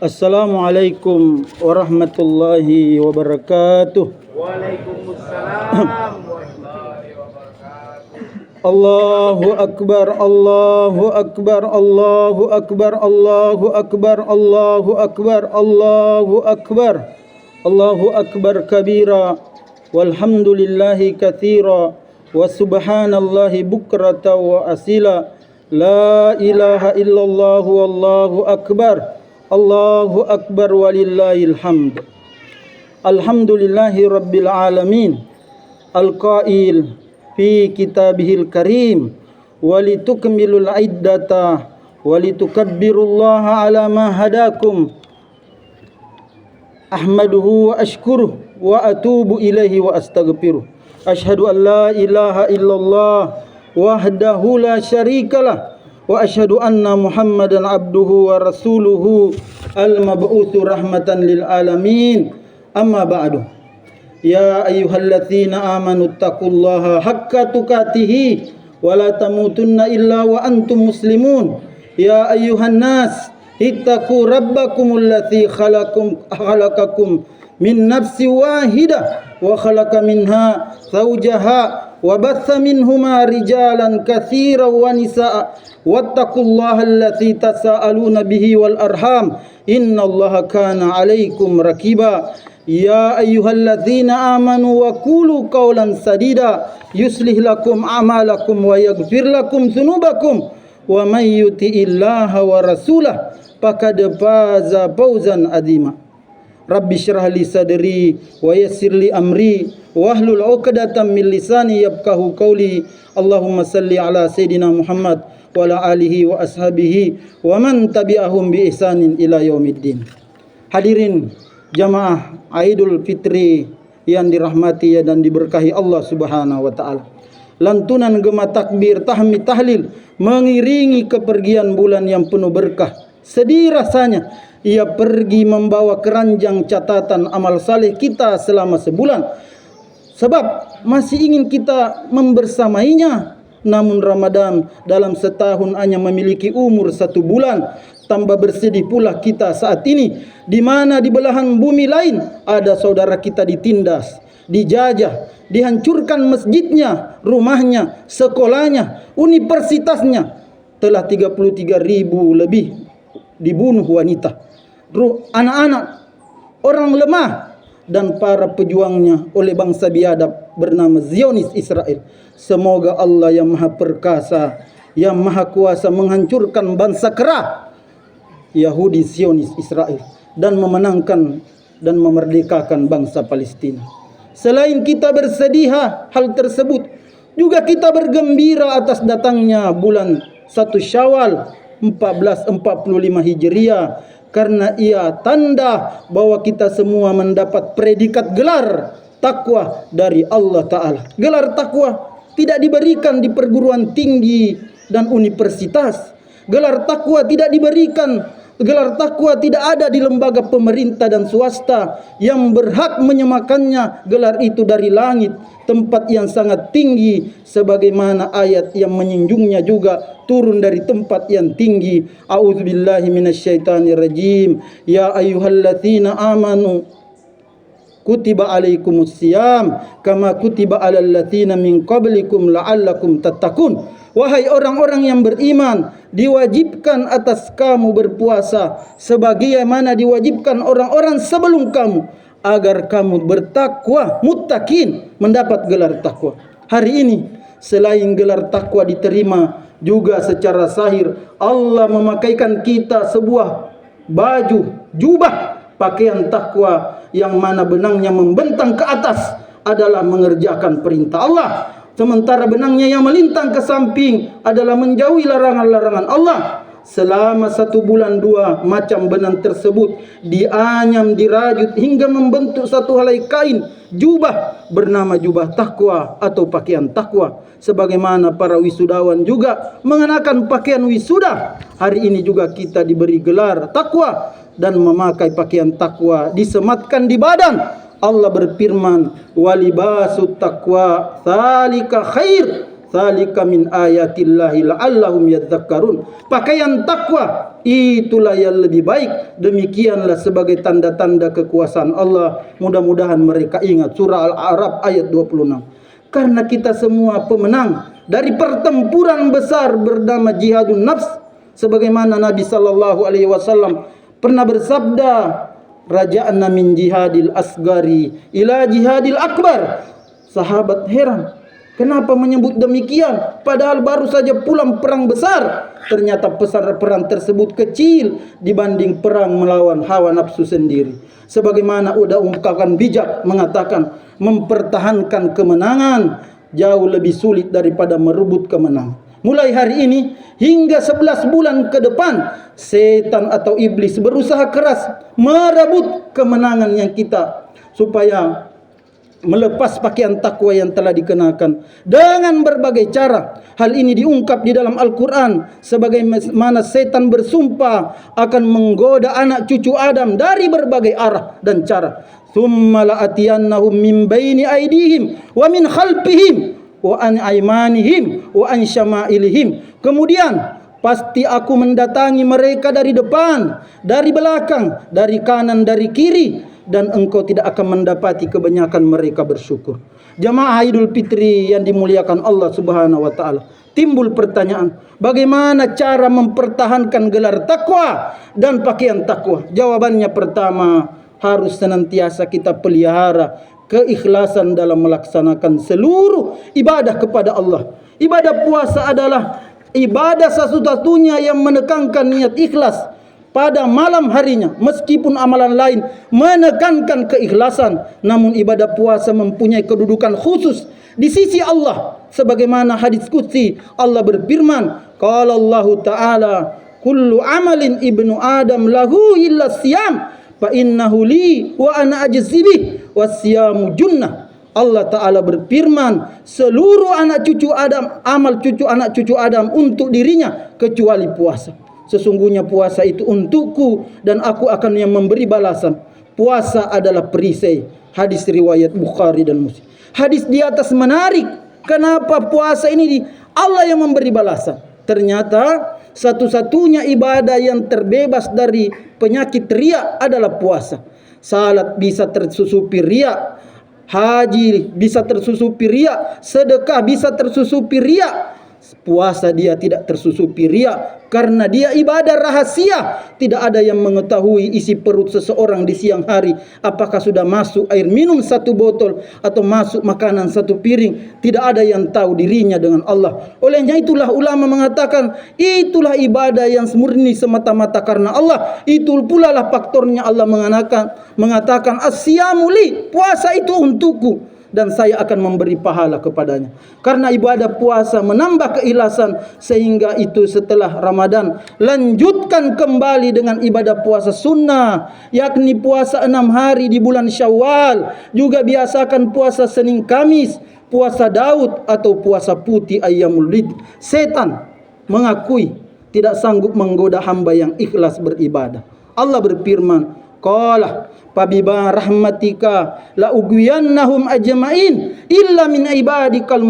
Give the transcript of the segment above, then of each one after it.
Assalamualaikum warahmatullahi wabarakatuh. Waalaikumsalam warahmatullahi wabarakatuh. Allahu akbar, Allahu akbar, Allahu akbar, Allahu akbar, Allahu akbar, Allahu akbar. Allahu akbar kabira, walhamdulillahi katsira, wa subhanallahi bukrata wa asila. La ilaha illallah wallahu akbar. Allahu akbar walillahil hamd. Alhamdulillahi rabbil alamin. Al-qail fi kitabihil karim, walitukmilul iddata walitukabbirullaha ala ma hadakum. Ahmaduhu wa ashkuruh wa atubu ilaihi wa astaghfiruh. Ashhadu an la ilaha illallah wahdahu la syarikalah, wa ashhadu anna Muhammadan abduhu wa rasuluhu al-mab'utsu rahmatan lil alamin. Amma ba'du. Ya ayyuhalladzina amanu taqullaha haqqa tuqatih wa la tamutunna illa wa antum muslimun. Ya ayyuhan nas ittaqu rabbakumul ladzi khalaqakum min nafsin wahidah wa khalaqa minha zawjaha wa batha minhuma rijalan katsiran wa nisaa wattaqullaha allazi tasaaluna bihi wal arham innallaha kana 'alaikum raqiba. Ya ayyuhalladzina amanu wa qulu qawlan sadida yuslih lakum a'malakum wa yaghfir lakum dzunubakum wa may yuti'illaha wa rasulahu faqad faza fawzan 'azima. Rabbi syrah li sadri wa yassir li amri wahlul 'uqdatam min lisani yafqahu qawli. Allahumma salli ala sayidina Muhammad wa ala alihi wa ashabihi wa man tabi'ahum bi ihsanin ila yaumiddin. Hadirin jamaah Aidul Fitri yang dirahmati dan diberkahi Allah Subhanahu wa taala. Lantunan gema takbir, tahmid, tahlil mengiringi kepergian bulan yang penuh berkah. Sedih rasanya ia pergi membawa keranjang catatan amal saleh kita selama sebulan. Sebab masih ingin kita membersamainya. Namun Ramadan dalam setahun hanya memiliki umur 1 bulan. Tambah bersedih pula kita saat ini, di mana di belahan bumi lain ada saudara kita ditindas, dijajah, dihancurkan masjidnya, rumahnya, sekolahnya, universitasnya. Telah 33.000 lebih dibunuh wanita, anak-anak, orang lemah, dan para pejuangnya oleh bangsa biadab bernama Zionis Israel. Semoga Allah yang maha perkasa, yang maha kuasa menghancurkan bangsa kera Yahudi Zionis Israel dan memenangkan dan memerdekakan bangsa Palestina. Selain kita bersedih hal tersebut, juga kita bergembira atas datangnya bulan 1 Syawal 1445 Hijriah, karena ia tanda bahwa kita semua mendapat predikat gelar takwa dari Allah Ta'ala. Gelar takwa tidak diberikan di perguruan tinggi dan universitas. Gelar takwa tidak diberikan. Gelar takwa tidak ada di lembaga pemerintah dan swasta. Yang berhak menyemakannya gelar itu dari langit, tempat yang sangat tinggi, sebagaimana ayat yang menyinjungnya juga turun dari tempat yang tinggi. A'udzubillahi minasyaitonirrajim. Ya ayyuhalladzina amanu kutiba alaikumusiyam kama kutiba alal ladzina min qablikum la'allakum tattaqun. Wahai orang-orang yang beriman, diwajibkan atas kamu berpuasa sebagaimana diwajibkan orang-orang sebelum kamu, agar kamu bertakwa, muttaqin, mendapat gelar takwa. Hari ini selain gelar takwa diterima, juga secara zahir Allah memakaikan kita sebuah baju, jubah, pakaian takwa, yang mana benangnya membentang ke atas adalah mengerjakan perintah Allah, sementara benangnya yang melintang ke samping adalah menjauhi larangan-larangan Allah. Selama 1 bulan 2 macam benang tersebut dianyam, dirajut hingga membentuk satu helai kain jubah bernama jubah takwa atau pakaian takwa. Sebagaimana para wisudawan juga mengenakan pakaian wisuda, hari ini juga kita diberi gelar takwa dan memakai pakaian takwa disematkan di badan. Allah berfirman, walibasut taqwa dzalika khair, dzalika min ayatillahi la'allahum yadzakkarun. Pakaian takwa itulah yang lebih baik. Demikianlah sebagai tanda-tanda kekuasaan Allah. Mudah-mudahan mereka ingat surah Al-A'raf ayat 26. Karena kita semua pemenang dari pertempuran besar bernama jihadun nafs, sebagaimana Nabi SAW pernah bersabda, raja'na min jihadil asgari ila jihadil akbar. Sahabat heran, kenapa menyebut demikian padahal baru saja pulang perang besar. Ternyata pesan perang tersebut kecil dibanding perang melawan hawa nafsu sendiri. Sebagaimana udah ungkapan bijak mengatakan, mempertahankan kemenangan jauh lebih sulit daripada merebut kemenangan. Mulai hari ini hingga 11 bulan ke depan, setan atau iblis berusaha keras merebut kemenangan yang kita, supaya melepas pakaian takwa yang telah dikenakan dengan berbagai cara. Hal ini diungkap di dalam Al-Quran, sebagaimana setan bersumpah akan menggoda anak cucu Adam dari berbagai arah dan cara. Thumma la'atiyannahum min baini aydihim wa min khalfihim wa an aymanihim wa an syama'ilihim. Kemudian pasti aku mendatangi mereka dari depan, dari belakang, dari kanan, dari kiri, dan engkau tidak akan mendapati kebanyakan mereka bersyukur. Jamaah Idul Fitri yang dimuliakan Allah Subhanahu wa taala, timbul pertanyaan, bagaimana cara mempertahankan gelar takwa dan pakaian takwa? Jawabannya pertama, harus senantiasa kita pelihara keikhlasan dalam melaksanakan seluruh ibadah kepada Allah. Ibadah puasa adalah ibadah satu-satunya yang menekankan niat ikhlas pada malam harinya. Meskipun amalan lain menekankan keikhlasan, namun ibadah puasa mempunyai kedudukan khusus di sisi Allah. Sebagaimana hadis qudsi, Allah berfirman, qala Allah Ta'ala, kullu amalin ibnu Adam lahu illa siyam fa innahu li wa ana ajzi bih wasyamu junnah. Allah Ta'ala berfirman, seluruh anak cucu Adam, amal anak cucu Adam untuk dirinya kecuali puasa. Sesungguhnya puasa itu untukku dan aku akan yang memberi balasan. Puasa adalah perisai. Hadis riwayat Bukhari dan Muslim. Hadis di atas menarik. Kenapa puasa ini Allah yang memberi balasan? Ternyata satu-satunya ibadah yang terbebas dari penyakit riya adalah puasa. Salat bisa tersusupi riya, haji bisa tersusupi riya, sedekah bisa tersusupi riya. Puasa dia tidak tersusupi riya karena dia ibadah rahasia. Tidak ada yang mengetahui isi perut seseorang di siang hari, apakah sudah masuk air minum 1 botol atau masuk makanan 1 piring. Tidak ada yang tahu dirinya dengan Allah. Olehnya itulah ulama mengatakan, itulah ibadah yang murni semata-mata karena Allah. Itu pula lah faktornya Allah mengatakan as-siyamu li, puasa itu untukku dan saya akan memberi pahala kepadanya. Karena ibadah puasa menambah keikhlasan, sehingga itu setelah Ramadan lanjutkan kembali dengan ibadah puasa sunnah, yakni puasa 6 hari di bulan Syawal. Juga biasakan puasa Senin Kamis, puasa Daud atau puasa putih Ayyamul Bid. Setan mengakui tidak sanggup menggoda hamba yang ikhlas beribadah. Allah berfirman, qala fabiba rahmatika la ugwiyannahum ajmain illa min ibadikal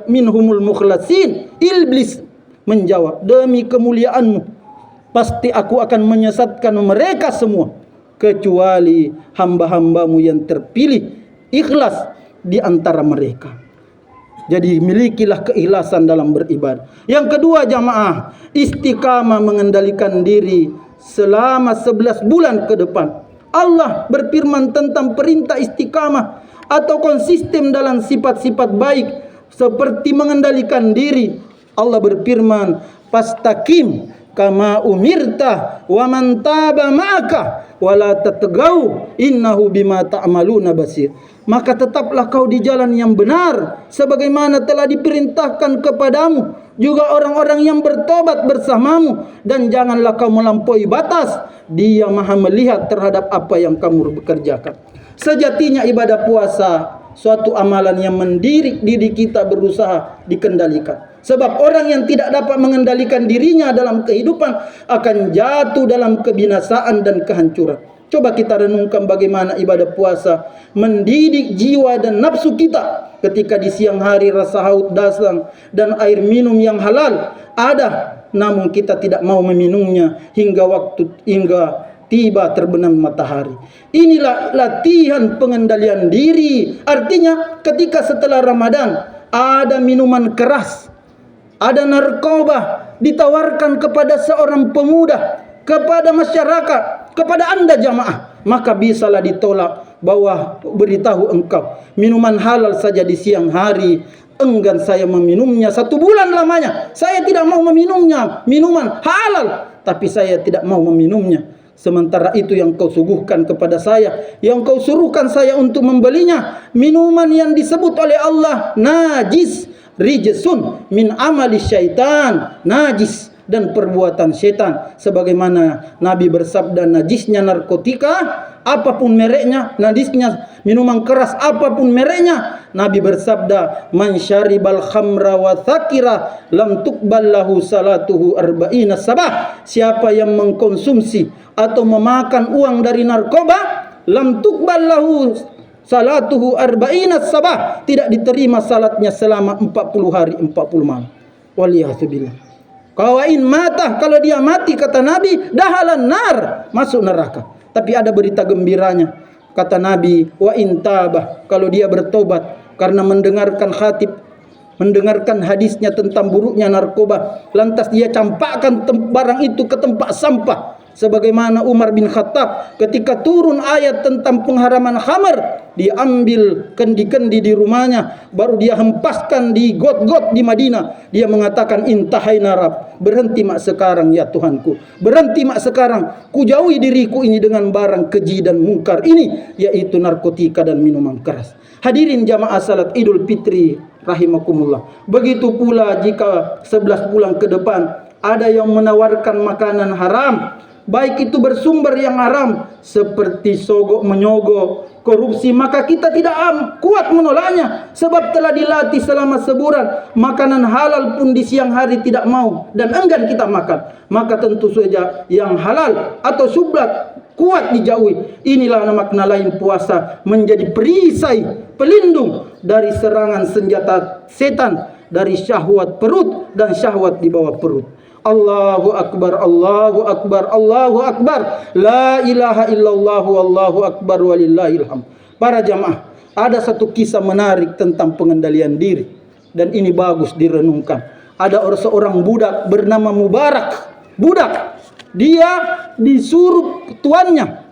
minhumul mukhlasin. Iblis menjawab, demi kemuliaanmu pasti aku akan menyesatkan mereka semua kecuali hamba-hambamu yang terpilih ikhlas di antara mereka. Jadi milikilah keikhlasan dalam beribadah. Yang kedua jamaah, istiqamah mengendalikan diri selama 11 bulan ke depan. Allah berfirman tentang perintah istiqamah atau konsisten dalam sifat-sifat baik seperti mengendalikan diri. Allah berfirman, fastaqim kama umirta wa man taba ma'aka wa la tatgau innahu bima ta'maluna basir. Maka tetaplah kau di jalan yang benar sebagaimana telah diperintahkan kepadamu, juga orang-orang yang bertobat bersamamu, dan janganlah kau melampaui batas. Dia Maha melihat terhadap apa yang kamu bekerjakan. Sejatinya ibadah puasa suatu amalan yang mendidik diri kita berusaha dikendalikan. Sebab orang yang tidak dapat mengendalikan dirinya dalam kehidupan akan jatuh dalam kebinasaan dan kehancuran. Coba kita renungkan bagaimana ibadah puasa mendidik jiwa dan nafsu kita. Ketika di siang hari rasa haus datang dan air minum yang halal ada, namun kita tidak mau meminumnya hingga tiba terbenam matahari. Inilah latihan pengendalian diri. Artinya ketika setelah Ramadan ada minuman keras, ada narkoba ditawarkan kepada seorang pemuda, kepada masyarakat, kepada anda jamaah, maka bisalah ditolak bahwa beritahu engkau minuman halal saja di siang hari enggan saya meminumnya 1 bulan lamanya. Saya tidak mau meminumnya minuman halal, tapi saya tidak mau meminumnya. Sementara itu yang kau suguhkan kepada saya, yang kau suruhkan saya untuk membelinya, minuman yang disebut oleh Allah najis, rijsun min amali syaitan, najis dan perbuatan syaitan. Sebagaimana Nabi bersabda, najisnya narkotika apapun mereknya, najisnya minuman keras apapun mereknya. Nabi bersabda, man syaribal khamra wa thakira lam tuqbal lahu salatuhu arba'ina sabah. Siapa yang mengkonsumsi atau memakan uang dari narkoba, lam tuqbal lahu salatuhu arba'ina sabah, tidak diterima salatnya selama 40 hari 40 malam. Waliyahzubillah. Kawain mata, kalau dia mati kata Nabi, dahalan nar, masuk neraka. Tapi ada berita gembiranya, kata Nabi, wa intabah, kalau dia bertobat karena mendengarkan khatib, mendengarkan hadisnya tentang buruknya narkoba, lantas dia campakkan barang itu ke tempat sampah. Sebagaimana Umar bin Khattab ketika turun ayat tentang pengharaman khamar, dia ambil kendi-kendi di rumahnya, baru dia hempaskan di got-got di Madinah. Dia mengatakan, intahaina Rab, berhenti mak sekarang ya Tuhanku, berhenti mak sekarang, ku jauhi diriku ini dengan barang keji dan mungkar ini, yaitu narkotika dan minuman keras. Hadirin jamaah salat Idul Fitri rahimakumullah. Begitu pula jika 11 bulan ke depan ada yang menawarkan makanan haram, baik itu bersumber yang haram seperti sogok menyogok, korupsi, maka kita tidak kuat menolaknya, sebab telah dilatih selama sebulan. Makanan halal pun di siang hari tidak mau dan enggan kita makan, maka tentu saja yang halal atau sublat kuat dijauhi. Inilah makna lain puasa, menjadi perisai pelindung dari serangan senjata setan, dari syahwat perut dan syahwat di bawah perut. Allahu Akbar, Allahu Akbar, Allahu Akbar, la ilaha illallah, wallahu akbar, walillahil hamd. Para jamaah, ada satu kisah menarik tentang pengendalian diri, dan ini bagus direnungkan. Ada seorang budak bernama Mubarak. Budak, dia disuruh tuannya,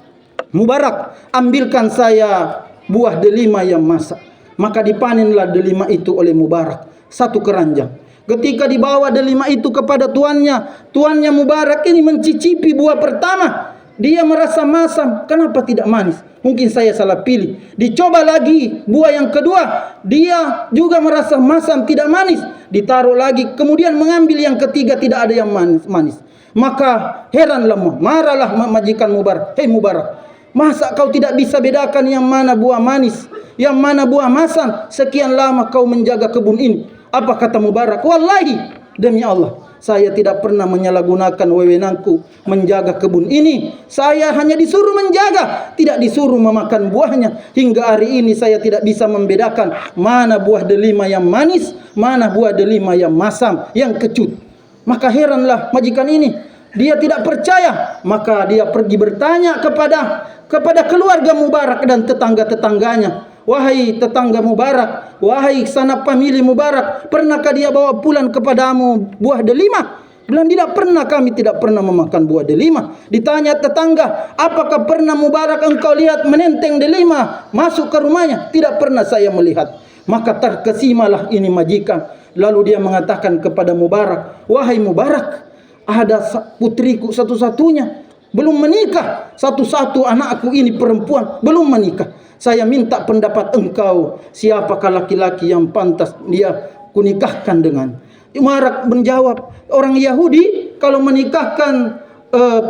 Mubarak, ambilkan saya buah delima yang masak. Maka dipanenlah delima itu oleh Mubarak, 1 keranjang. Ketika dibawa delima itu kepada tuannya Mubarak ini mencicipi buah pertama, dia merasa masam. Kenapa tidak manis? Mungkin saya salah pilih. Dicoba lagi buah yang kedua, dia juga merasa masam, tidak manis. Ditaruh lagi, kemudian mengambil yang ketiga, tidak ada yang manis. Maka heranlah, marahlah majikan Mubarak. Hei Mubarak, masa kau tidak bisa bedakan yang mana buah manis, yang mana buah masam? Sekian lama kau menjaga kebun ini. Apa kata Mubarak? Wallahi, demi Allah, saya tidak pernah menyalahgunakan wewenangku menjaga kebun ini. Saya hanya disuruh menjaga, tidak disuruh memakan buahnya. Hingga hari ini saya tidak bisa membedakan mana buah delima yang manis, mana buah delima yang masam, yang kecut. Maka heranlah majikan ini, dia tidak percaya. Maka dia pergi bertanya kepada keluarga Mubarak dan tetangga-tetangganya. Wahai tetangga Mubarak, wahai sanak famili Mubarak, pernahkah dia bawa pulang kepadamu buah delima? Bilang, tidak pernah, kami tidak pernah memakan buah delima. Ditanya tetangga, apakah pernah Mubarak engkau lihat menenteng delima masuk ke rumahnya? Tidak pernah saya melihat. Maka terkesimalah ini majikan. Lalu dia mengatakan kepada Mubarak, wahai Mubarak, ada putriku satu-satunya, belum menikah. Satu-satu anakku ini perempuan, belum menikah. Saya minta pendapat engkau, siapakah laki-laki yang pantas dia kunikahkan dengan? Mubarak menjawab, orang Yahudi kalau menikahkan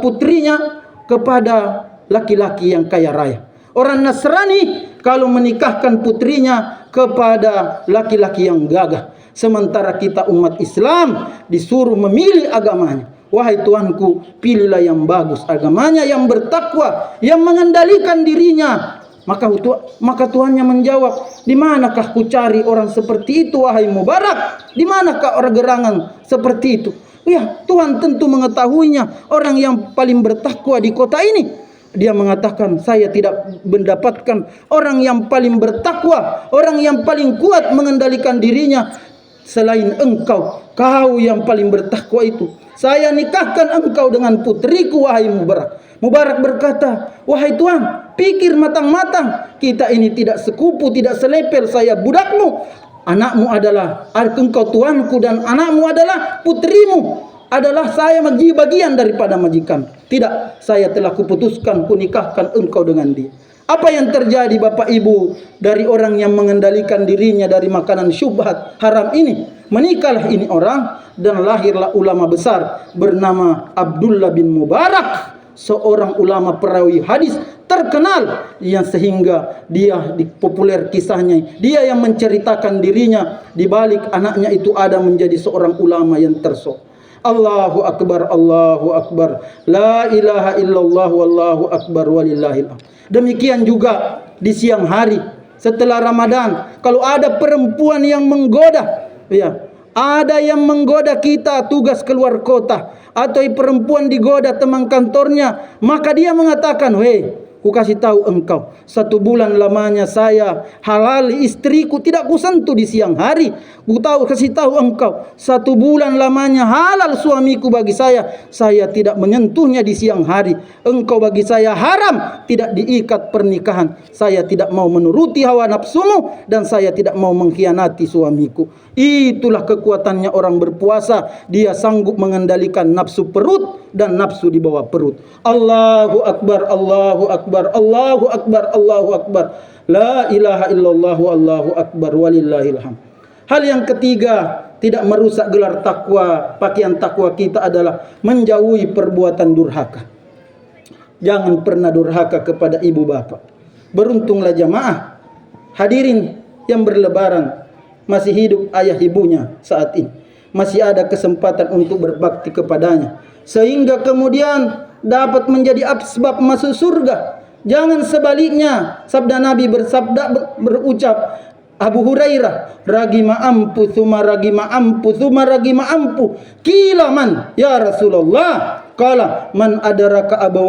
putrinya kepada laki-laki yang kaya raya. Orang Nasrani kalau menikahkan putrinya kepada laki-laki yang gagah. Sementara kita umat Islam disuruh memilih agamanya. Wahai Tuanku, pilihlah yang bagus agamanya, yang bertakwa, yang mengendalikan dirinya. Maka Tuhannya menjawab, di manakah ku cari orang seperti itu wahai Mubarak? Di manakah orang gerangan seperti itu? Ya, Tuhan tentu mengetahuinya. Orang yang paling bertakwa di kota ini. Dia mengatakan, saya tidak mendapatkan orang yang paling bertakwa, orang yang paling kuat mengendalikan dirinya selain engkau. Kau yang paling bertakwa itu. Saya nikahkan engkau dengan putriku, wahai Mubarak. Mubarak berkata, wahai Tuhan, pikir matang-matang. Kita ini tidak sekupu, tidak selepel. Saya budakmu. Anakmu adalah engkau tuanku, dan anakmu adalah putrimu. Adalah saya bagian daripada majikan. Tidak, saya telah kuputuskan, kunikahkan engkau dengan dia. Apa yang terjadi Bapak Ibu dari orang yang mengendalikan dirinya dari makanan syubhat haram ini? Menikahlah ini orang, dan lahirlah ulama besar bernama Abdullah bin Mubarak, seorang ulama perawi hadis terkenal, yang sehingga dia populer kisahnya. Dia yang menceritakan dirinya, di balik anaknya itu ada menjadi seorang ulama yang tersok. Allahu Akbar, Allahu Akbar, la ilaha illallah, wallahu akbar, walillahil hamd. Demikian juga di siang hari setelah Ramadan, kalau ada perempuan yang menggoda, ya, ada yang menggoda kita tugas keluar kota, atau perempuan digoda teman kantornya, maka dia mengatakan, "Hei, ku kasih tahu engkau, 1 bulan lamanya saya halal istriku tidak kusentuh di siang hari. Kasih tahu engkau, 1 bulan lamanya halal suamiku bagi saya tidak menyentuhnya di siang hari. Engkau bagi saya haram, tidak diikat pernikahan. Saya tidak mau menuruti hawa nafsumu, dan saya tidak mau mengkhianati suamiku." Itulah kekuatannya orang berpuasa. Dia sanggup mengendalikan nafsu perut dan nafsu di bawah perut. Allahu Akbar, Allahu Akbar, Allahu Akbar, Allahu Akbar. La ilaha illallah, Allahu Akbar, walillahil hamd. Hal yang ketiga, tidak merusak gelar takwa, pakaian takwa kita adalah menjauhi perbuatan durhaka. Jangan pernah durhaka kepada ibu bapak. Beruntunglah jamaah hadirin yang berlebaran, masih hidup ayah ibunya saat ini, masih ada kesempatan untuk berbakti kepadanya, sehingga kemudian dapat menjadi sebab masuk surga. Jangan sebaliknya. Sabda Nabi berucap, Abu Hurairah, ragi ma'ampu thumma ragi ma'ampu thumma ragi ma'ampu. Qila man ya Rasulullah? Qala man adraka abawai